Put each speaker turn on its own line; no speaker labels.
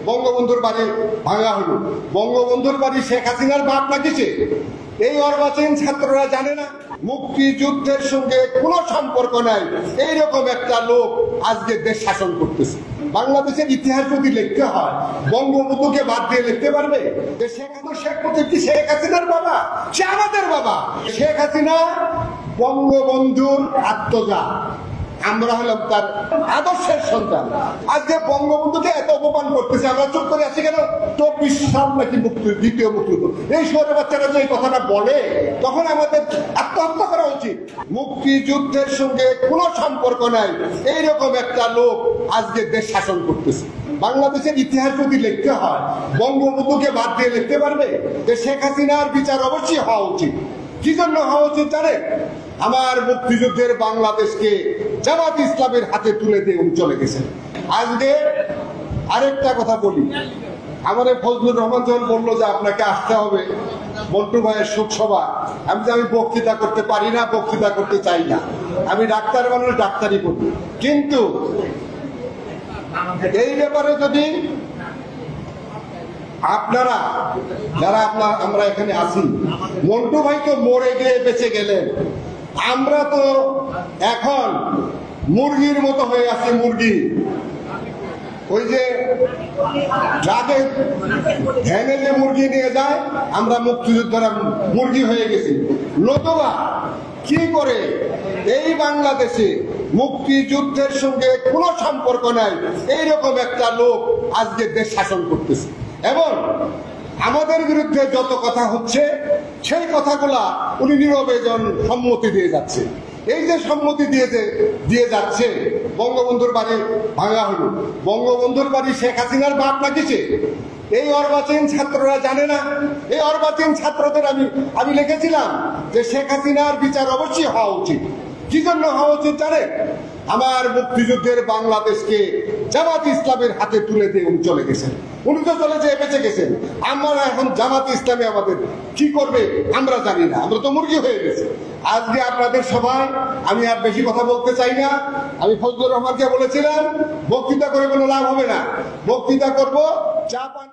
বঙ্গবন্ধুর বাড়ি ভাঙা হলো। বঙ্গবন্ধুর বাড়ি শেখ হাসিনার বাপ নাকিছে এই অর্বাচীন ছাত্ররা জানে না? মুক্তিযুদ্ধের সঙ্গে কোনো সম্পর্ক নাই এইরকম একটা লোক আজকে দেশ শাসন করতেছে। বাংলাদেশের ইতিহাস যদি লিখতে হয় বঙ্গবন্ধুকে বাদ দিয়ে লিখতে পারবে? শেখ মুজিব কি শেখ হাসিনার বাবা? সে আমাদের বাবা। শেখ হাসিনা বঙ্গবন্ধুর আত্মজা, আমরা হলাম তার আদর্শের সন্তান। আজকে বঙ্গবন্ধুকে এত অপমান করতেছে, আমরা চুপ করে আছি কেন? 24 সাল নাকি দ্বিতীয় মুক্তিযুদ্ধ। এই শহরের বাচ্চারা যে এই কথাটা বলে তখন আমাদের আত্মহত্যা করা উচিত। মুক্তিযুদ্ধের সঙ্গে কোনো সম্পর্ক নাই এইরকম একটা লোক আজকে দেশ শাসন করতেছে। বাংলাদেশের ইতিহাস যদি লিখতে হয় বঙ্গবন্ধুকে বাদ দিয়ে লিখতে পারবে? যে শেখ হাসিনার বিচার অবশ্যই হওয়া উচিত। কি জন্য হওয়া উচিত জানেন? আমার মুক্তিযুদ্ধের বাংলাদেশকে জামাত ইসলামের হাতে তুলে দিয়ে উনি চলে গেছেন। আজকে আরেকটা কথা বলি, আমাদের ফজলুর রহমান যখন বললো যে আপনাকে আসতে হবে মন্টু ভাইয়ের শোকসভা, আমি বক্তৃতা করতে পারি না, বক্তৃতা করতে চাই না, আমি ডাক্তার মানুষ, ডাক্তারি করি। কিন্তু এই ব্যাপারে যদি আপনারা যারা আমরা এখানে আছি, মন্টু ভাই তো মরে গিয়ে বেঁচে গেলেন, আমরা তো এখন মুরগির মতো হয়ে আছি। মুরগি ওই যে ট্রাকে ভ্যানে যে মুরগি নিয়ে যায়, আমরা মুক্তিযোদ্ধারা মুরগি হয়ে গেছি। নতুবা কি করে এই বাংলাদেশে মুক্তিযুদ্ধের সঙ্গে কোনো সম্পর্ক নাই এইরকম একটা লোক আজকে দেশ শাসন করতেছে, এবং আমাদের বিরুদ্ধে যত কথা হচ্ছে সেই কথাগুলা উনি নীরবে সম্মতি দিয়ে যাচ্ছে। এই যে সম্মতি দিয়ে যাচ্ছে, বঙ্গবন্ধুর বাড়ি ভাঙা হলো। বঙ্গবন্ধুর বাড়ি শেখ হাসিনার বাপ নাকিছে এই অর্বাচীন ছাত্ররা জানে না? এই অর্বাচীন ছাত্রদের আমি লিখেছিলাম যে শেখ হাসিনার বিচার অবশ্যই হওয়া উচিত। কি জন্য হওয়া উচিত জানেন? আমার মুক্তিযুদ্ধের বাংলাদেশকে জামাত ইসলামের হাতে তুলে দিয়ে উনি চলে গেছেন। উনি তো চলে যেয়ে বেঁচে গেছেন, আমরা এখন জামাত ইসলামে আমাদের কি করবে আমরা জানি না, আমরা তো মুরগি হয়ে গেছি। আজকে আপনাদের সবাই, আমি আর বেশি কথা বলতে চাই না। আমি ফজলুর রহমানকে বলেছিলাম বক্তৃতা করে কোনো লাভ হবে না, বক্তৃতা করবো চা পান